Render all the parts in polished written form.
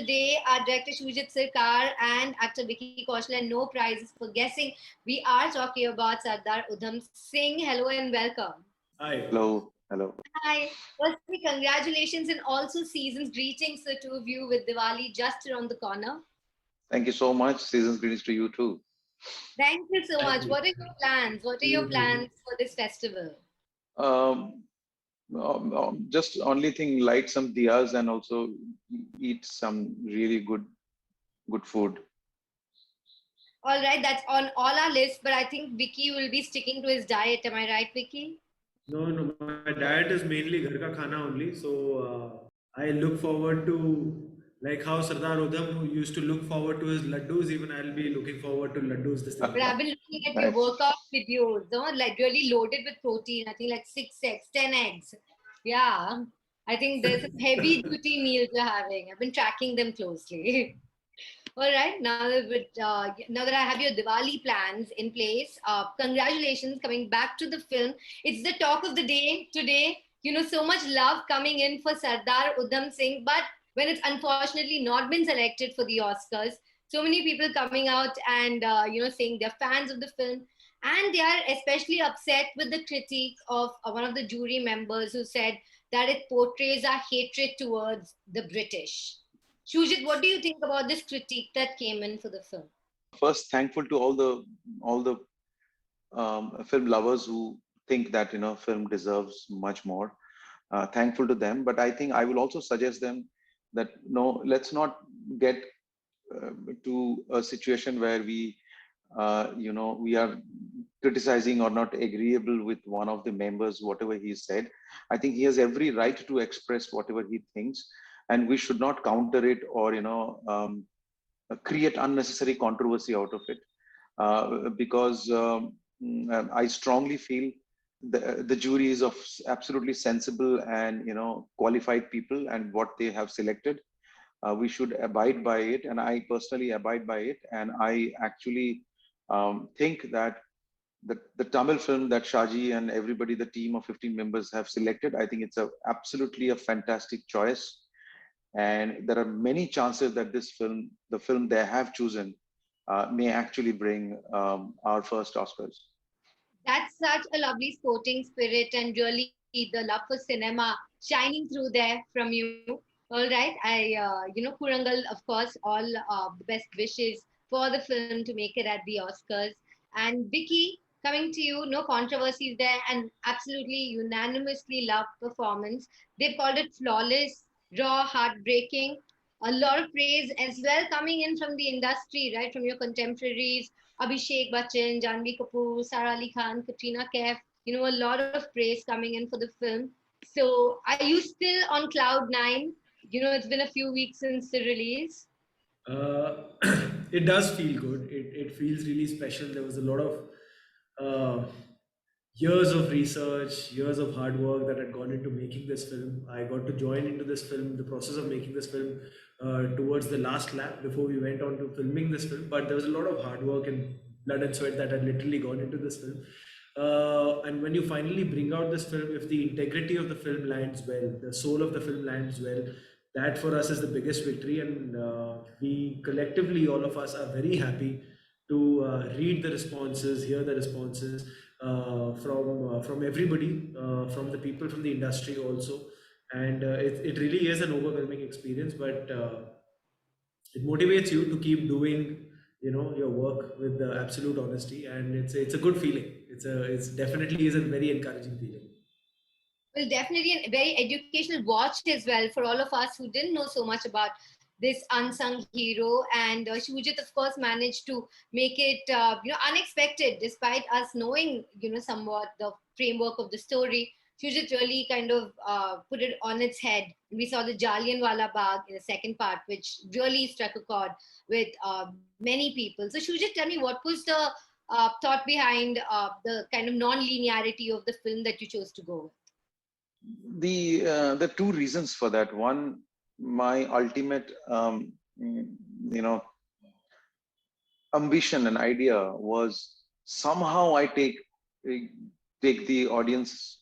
today are director Shujit Sirkar and actor Vicky Kaushal, and no prizes for guessing. We are talking about Sardar Udham Singh. Hello and welcome. Hi. Hello, hello. Hi. Firstly, congratulations and also season's greetings to the two of you with Diwali just around the corner. Thank you so much. Season's greetings to you too. Thank you so Thank much. you. What are your plans? What are your plans for this festival? Um, just only thing, light some diyas and also eat some really good food. All right, that's on all our lists, but I think Vicky will be sticking to his diet. Am I right, Vicky? No, my diet is mainly ghar ka khana only. So I look forward to like how Sardar Udham who used to look forward to his laddus. Even I'll be looking forward to laddus this But I've Diwali. been looking at your Nice. workout videos, like really loaded with protein. I think like 6 eggs, 10 eggs. Yeah. I think there's some heavy duty meals you're having. I've been tracking them closely. All right. Now that I have your Diwali plans in place, congratulations coming back to the film. It's the talk of the day today. So much love coming in for Sardar Udham Singh, but when it's unfortunately not been selected for the Oscars, so many people coming out and saying they're fans of the film, and they are especially upset with the critique of one of the jury members who said that it portrays our hatred towards the British. Shujit, what do you think about this critique that came in for the film? First, thankful to all the film lovers who think that film deserves much more. Thankful to them, but I think I will also suggest them that no, let's not get to a situation where we are criticizing or not agreeable with one of the members, whatever he said. I think he has every right to express whatever he thinks, and we should not counter it or create unnecessary controversy out of it. Because I strongly feel the jury is of absolutely sensible and qualified people, and what they have selected, we should abide by it, and I personally abide by it. And I actually think that the Tamil film that Shaji and everybody, the team of 15 members have selected, I think it's absolutely a fantastic choice. And there are many chances that the film they have chosen, may actually bring our first Oscars. That's such a lovely sporting spirit and really the love for cinema shining through there from you. All right. Kurangal, of course, all the best wishes for the film to make it at the Oscars. And Vicky, coming to you, no controversies there and absolutely unanimously loved performance. They've called it flawless, raw, heartbreaking. A lot of praise as well coming in from the industry, right? From your contemporaries, Abhishek Bachchan, Janvi Kapoor, Sara Ali Khan, Katrina Kaif, a lot of praise coming in for the film. So, are you still on cloud nine? It's been a few weeks since the release. Uh, it does feel good. It feels really special. There was a lot of uh, years of research, years of hard work that had gone into making this film. I got to join into this film, the process of making this film towards the last lap before we went on to filming this film. But there was a lot of hard work and blood and sweat that had literally gone into this film. And when you finally bring out this film, if the integrity of the film lands well, the soul of the film lands well, that for us is the biggest victory. And we collectively, all of us, are very happy to read the responses, hear the responses from everybody, from the people from the industry also. And it really is an overwhelming experience, but it motivates you to keep doing your work with the absolute honesty, and it's a good feeling. It's definitely is a very encouraging feeling. Well, definitely a very educational watch as well for all of us who didn't know so much about this unsung hero. And Shujit, of course, managed to make it, unexpected, despite us knowing, somewhat the framework of the story. Shujit really kind of put it on its head. We saw the Jallianwala Bagh in the second part, which really struck a chord with many people. So, Shujit, tell me, what was the thought behind the kind of non-linearity of the film that you chose to go with? The two reasons for that. One, my ultimate you know ambition and idea was somehow I take the audience,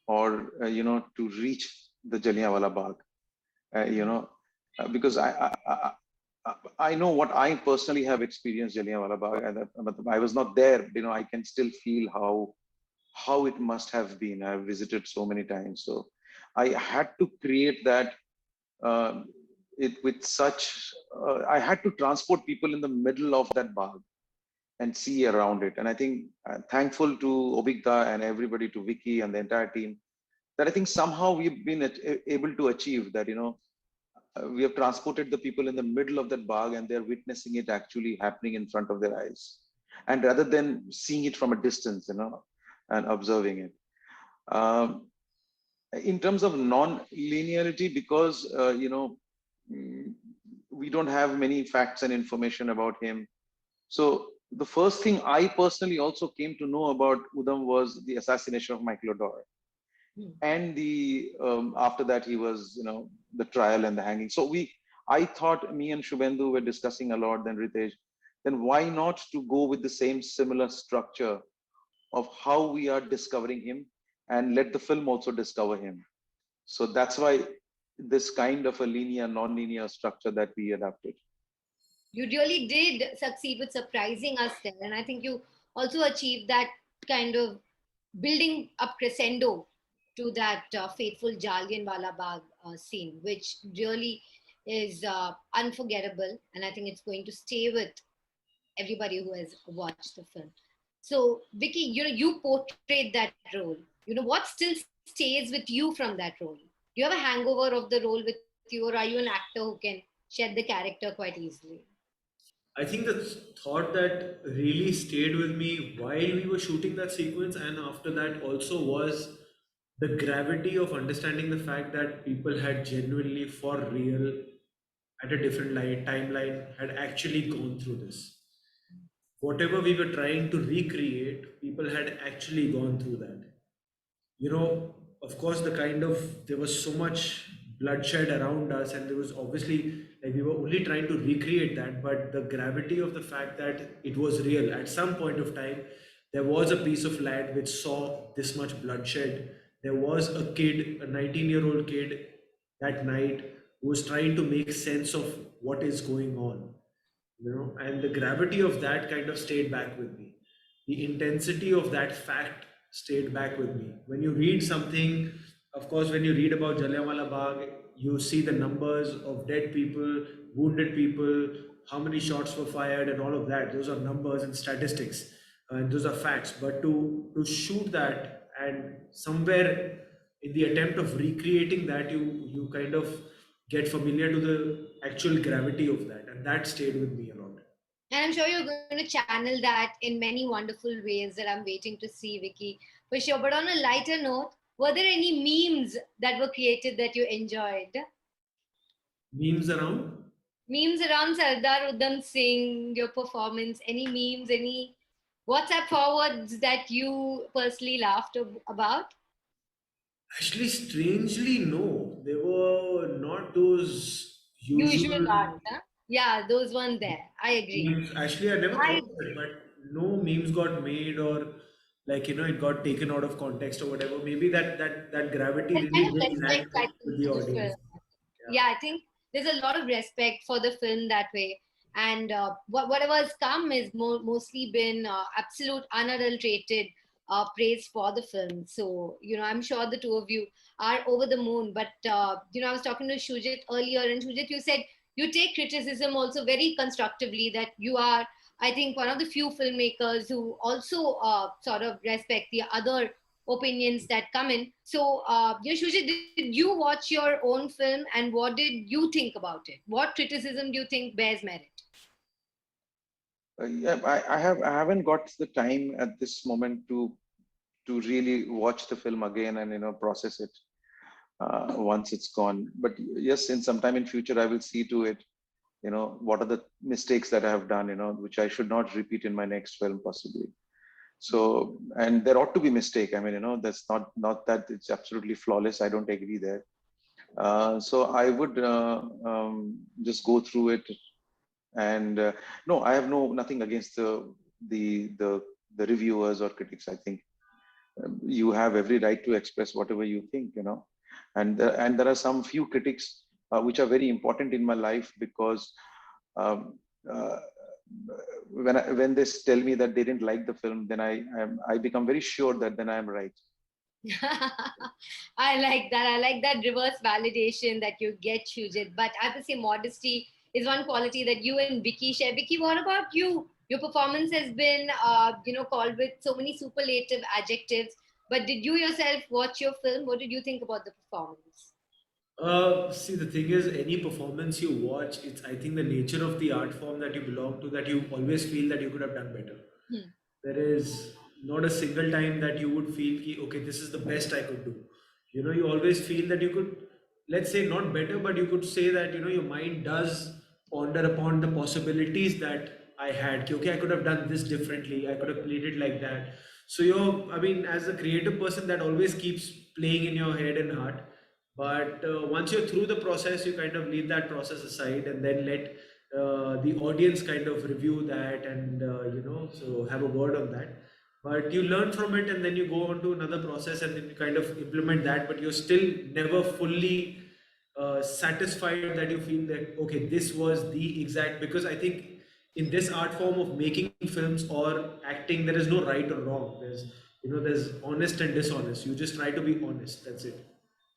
or to reach the Jallianwala Bagh. You know, because I know what I personally have experienced Jallianwala Bagh, and I was not there. I can still feel how it must have been. I've visited so many times, so I had to create that it with such. I had to transport people in the middle of that Bagh and see around it. And I think thankful to Obigda and everybody, to Vicky and the entire team, that I think somehow we've been able to achieve that. We have transported the people in the middle of that Bagh, and they're witnessing it actually happening in front of their eyes, and rather than seeing it from a distance, and observing it. Um, in terms of non-linearity, because mm, we don't have many facts and information about him. So the first thing I personally also came to know about Udham was the assassination of Michael O'Dowd, Hmm. and the after that he was, the trial and the hanging. So I thought, me and Shubhendu were discussing a lot, then Ritesh, then why not to go with the same similar structure of how we are discovering him, and let the film also discover him. So that's why this kind of a linear, non-linear structure that we adapted. You really did succeed with surprising us there. And I think you also achieved that kind of building up crescendo to that fateful Jallianwala Bagh scene, which really is unforgettable. And I think it's going to stay with everybody who has watched the film. So, Vicky, you portrayed that role. What still stays with you from that role? Do you have a hangover of the role with you, or are you an actor who can shed the character quite easily? I think the thought that really stayed with me while we were shooting that sequence and after that also was the gravity of understanding the fact that people had genuinely, for real, at a different timeline, had actually gone through this. Whatever we were trying to recreate, people had actually gone through that. Of course, there was so much bloodshed around us, and there was obviously, like, we were only trying to recreate that, but the gravity of the fact that it was real. At some point of time, there was a piece of land which saw this much bloodshed. There was a kid, a 19-year-old kid, that night, who was trying to make sense of what is going on, and the gravity of that kind of stayed back with me. The intensity of that fact stayed back with me. When you read something, of course, when you read about Jallianwala Bagh, you see the numbers of dead people, wounded people, how many shots were fired, and all of that. Those are numbers and statistics, and those are facts. But to shoot that, and somewhere in the attempt of recreating that, you kind of get familiar to the actual gravity of that, and that stayed with me a lot. And I'm sure you're going to channel that in many wonderful ways that I'm waiting to see, Vicky, for sure. But on a lighter note, were there any memes that were created that you enjoyed? Memes around. Memes around Sardar Udham Singh, your performance, any memes, any WhatsApp forwards that you personally laughed about? Actually, strangely, no. They were not those Usual usual ones, huh? Yeah, those weren't there. I agree. memes. Actually, I never I thought of agree. it, but no memes got made, or like, it got taken out of context or whatever. Maybe that gravity That really kind of did land respect, I with think, the for the film. audience. Yeah, I think there's a lot of respect for the film that way. And whatever has come is mostly been absolute unadulterated praise for the film. So, I'm sure the two of you are over the moon. But, I was talking to Shujit earlier, and Shujit, you said you take criticism also very constructively, that you are, I think, one of the few filmmakers who also sort of respect the other opinions that come in. So, Yashuji, did you watch your own film, and what did you think about it? What criticism do you think bears merit? Yeah, I haven't got the time at this moment to really watch the film again and process it once it's gone. But yes, in some time in future, I will see to it. What are the mistakes that I have done, which I should not repeat in my next film possibly. So, and there ought to be mistake. I mean, that's not that it's absolutely flawless. I don't agree there. So I would just go through it, and no, I have nothing against the the the reviewers or critics. I think you have every right to express whatever you think, and there are some few critics which are very important in my life, because um, uh, when they tell me that they didn't like the film, then I become very sure that then I am right. I like that. I like that reverse validation that you get, Shujit. But I have to say, modesty is one quality that you and Vicky share. Vicky, what about you? Your performance has been, called with so many superlative adjectives. But did you yourself watch your film? What did you think about the performance? See, the thing is, any performance you watch, it's I think the nature of the art form that you belong to that you always feel that you could have done better. Hmm. There is not a single time that you would feel ki, okay, this is the best I could do. You always feel that you could, let's say not better, but you could say that, your mind does ponder upon the possibilities that I had. Ki, okay, I could have done this differently. I could have played it like that. So I mean, as a creative person, that always keeps playing in your head and heart. But once you're through the process, you kind of leave that process aside and then let the audience kind of review that and so have a word on that. But you learn from it and then you go on to another process and then you kind of implement that, but you're still never fully satisfied that you feel that okay, this was the exact, because I think in this art form of making films or acting, there is no right or wrong. There's honest and dishonest. You just try to be honest. That's it.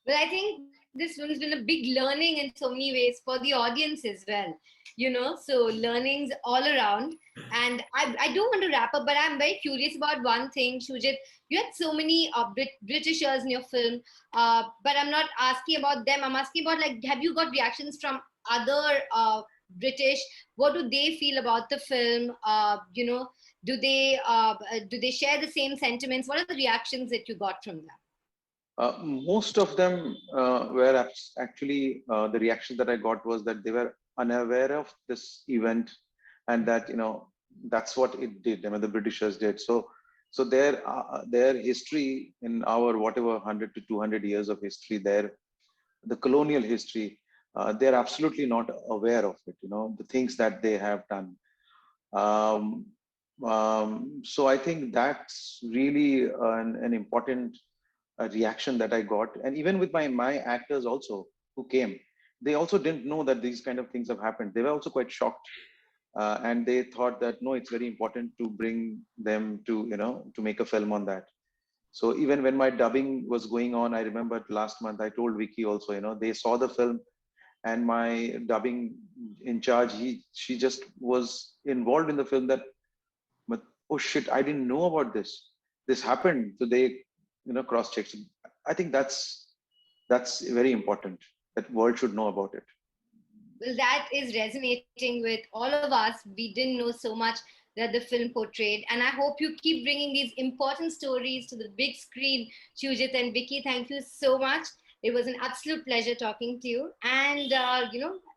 Well, I think this film's been a big learning in so many ways for the audience as well. So learnings all around. And I do want to wrap up, but I'm very curious about one thing, Shujit. You had so many Britishers in your film, but I'm not asking about them. I'm asking about, like, have you got reactions from other British? What do they feel about the film? Do they share the same sentiments? What are the reactions that you got from them? Most of them were actually the reaction that I got was that they were unaware of this event, and that that's what it did. I mean, the Britishers did. So their history in our whatever 100 to 200 years of history, the colonial history, they're absolutely not aware of it. The things that they have done. Um, so I think that's really an important reaction that I got. And even with my actors also who came, they also didn't know that these kind of things have happened. They were also quite shocked, and they thought that no, it's very important to bring them to make a film on that. So even when my dubbing was going on, I remember last month I told Vicky also, they saw the film, and my dubbing in charge, she just was involved in the film, that but oh shit, I didn't know about this happened. So they cross checks. I think that's very important, that world should know about it. Well, that is resonating with all of us. We didn't know so much that the film portrayed. And I hope you keep bringing these important stories to the big screen. Shujit and Vicky, thank you so much. It was an absolute pleasure talking to you. And,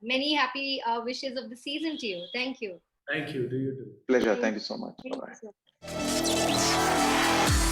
many happy wishes of the season to you. Thank you. Thank you. Do you too? Pleasure. Thank you so much. Thank Bye bye. you so much.